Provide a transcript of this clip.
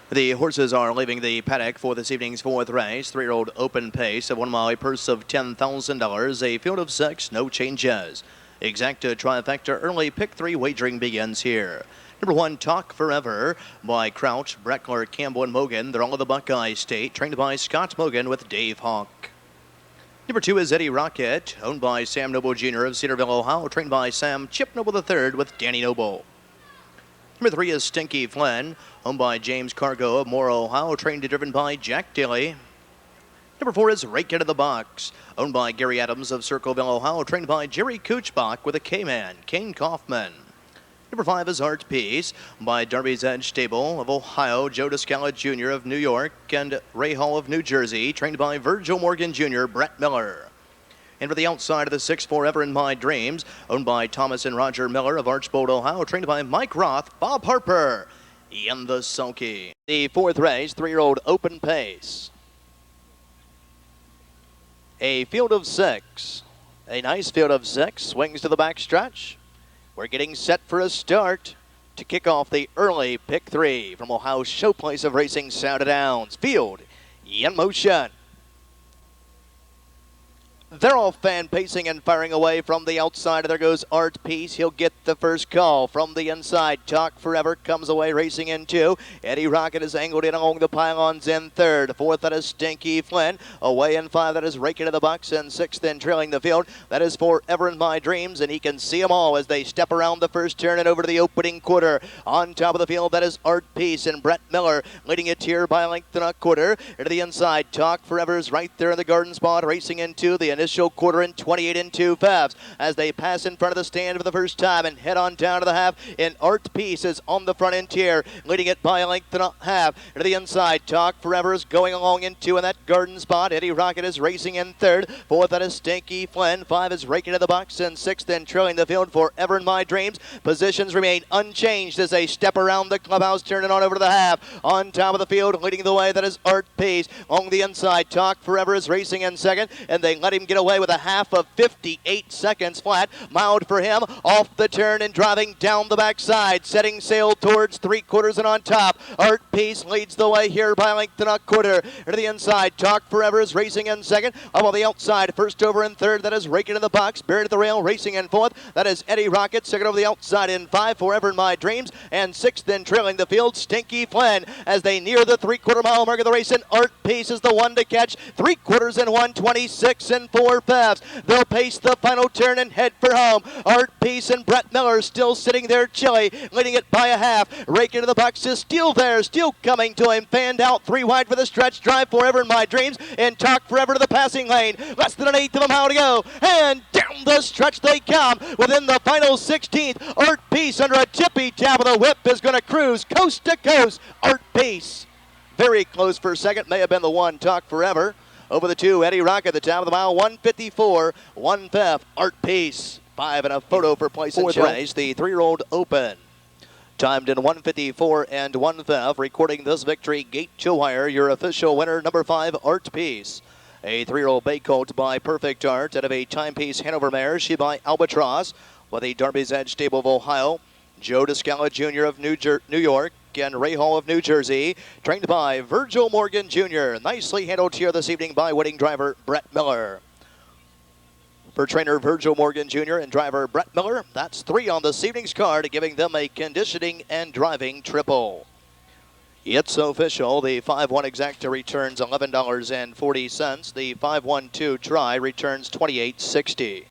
The horses are leaving the paddock for this evening's fourth race. 3-year-old open pace, a 1 mile purse of $10,000, a field of 6, no changes. Exacta trifecta early pick 3 wagering begins here. Number 1, Talk Forever by Crouch, Breckler, Campbell, and Mogan. They're all of the Buckeye State, trained by Scott Mogan with Dave Hawk. Number 2 is Eddie Rocket, owned by Sam Noble Jr. of Cedarville, Ohio, trained by Sam Chip Noble III with Danny Noble. Number 3 is Stinky Flynn, owned by James Cargo of Moore, Ohio, trained and driven by Jack Daly. Number 4 is Rake Into the Box, owned by Gary Adams of Circleville, Ohio, trained by Jerry Kuchbach with a K-Man, Kane Kaufman. Number 5 is Art Peace by Darby's Edge Stable of Ohio, Joe Descala Jr. of New York, and Ray Hall of New Jersey, trained by Virgil Morgan Jr., Brett Miller. And for the outside of the 6, Forever in My Dreams, owned by Thomas and Roger Miller of Archbold, Ohio, trained by Mike Roth, Bob Harper, in the sulky. The fourth race, 3-year-old open pace. A field of 6. A nice field of 6. Swings to the back stretch. We're getting set for a start to kick off the early pick 3 from Ohio's showplace of racing, Sound of Downs. Field in motion. They're all fan pacing and firing away from the outside. There goes Art Peace. He'll get the first call from the inside. Talk Forever comes away racing in 2. Eddie Rocket is angled in along the pylons in 3rd. 4th, that is Stinky Flynn. Away in 5, that is Rake Into the Box. And 6th, then trailing the field, that is Forever in My Dreams. And he can see them all as they step around the first turn and over to the opening quarter. On top of the field, that is Art Peace and Brett Miller leading it here by a length and a quarter. Into the inside, Talk Forever is right there in the garden spot, racing in 2. The initial quarter in 28 and 2/5 as they pass in front of the stand for the first time and head on down to the half. And Art Peace is on the front end tier, leading it by a length and a half. To the inside, Talk Forever is going along in 2 in that garden spot. Eddie Rocket is racing in 3rd. 4th, that is Stinky Flynn. 5 is Rake Into the Box, and 6th, then trailing the field, Forever in My Dreams. Positions remain unchanged as they step around the clubhouse, turning on over to the half. On top of the field, leading the way, that is Art Peace. On the inside, Talk Forever is racing in 2nd, and they let him get away with a half of 58 seconds flat. Mild for him, off the turn and driving down the backside, setting sail towards 3/4 and on top. Art Peace leads the way here by a length and a quarter. To the inside, Talk Forever is racing in 2nd. Up on the outside, first over in 3rd, that is Rake Into the Box. Buried at the rail, racing in 4th, that is Eddie Rocket. 2nd over the outside in 5, Forever in My Dreams. And 6th, then trailing the field, Stinky Flynn. As they near the 3/4 mile mark of the race, and Art Peace is the one to catch. 3/4 and 1, 26 and 4/5. They'll pace the final turn and head for home. Art Peace and Brett Miller still sitting there chilly, leading it by a half. Rake Into the Box is still there, still coming to him. Fanned out 3 wide for the stretch. Drive Forever in My Dreams and Talk Forever to the passing lane. Less than an 1/8 of a mile to go. And down the stretch they come within the final 16th. Art Peace under a tippy tap of the whip is going to cruise coast to coast. Art Peace very close for 2nd. May have been the 1, Talk Forever. Over the 2, Eddie Rocket at the top of the mile, 154, 1/5, Art Peace. 5 and a photo for place in race, the 3-year-old open. Timed in 154 and 1/5, recording this victory, gate to wire, your official winner, number 5, Art Peace. A 3-year-old bay colt by Perfect Art out of a timepiece Hanover mare, she by Albatross, with a Darby's Edge Stable of Ohio. Joe Descala Jr. of New York, and Ray Hall of New Jersey, trained by Virgil Morgan Jr. Nicely handled here this evening by winning driver Brett Miller. For trainer Virgil Morgan Jr. and driver Brett Miller, that's 3 on this evening's card, giving them a conditioning and driving triple. It's official. The 5-1 exacta returns $11.40. The 5-1-2 try returns $28.60.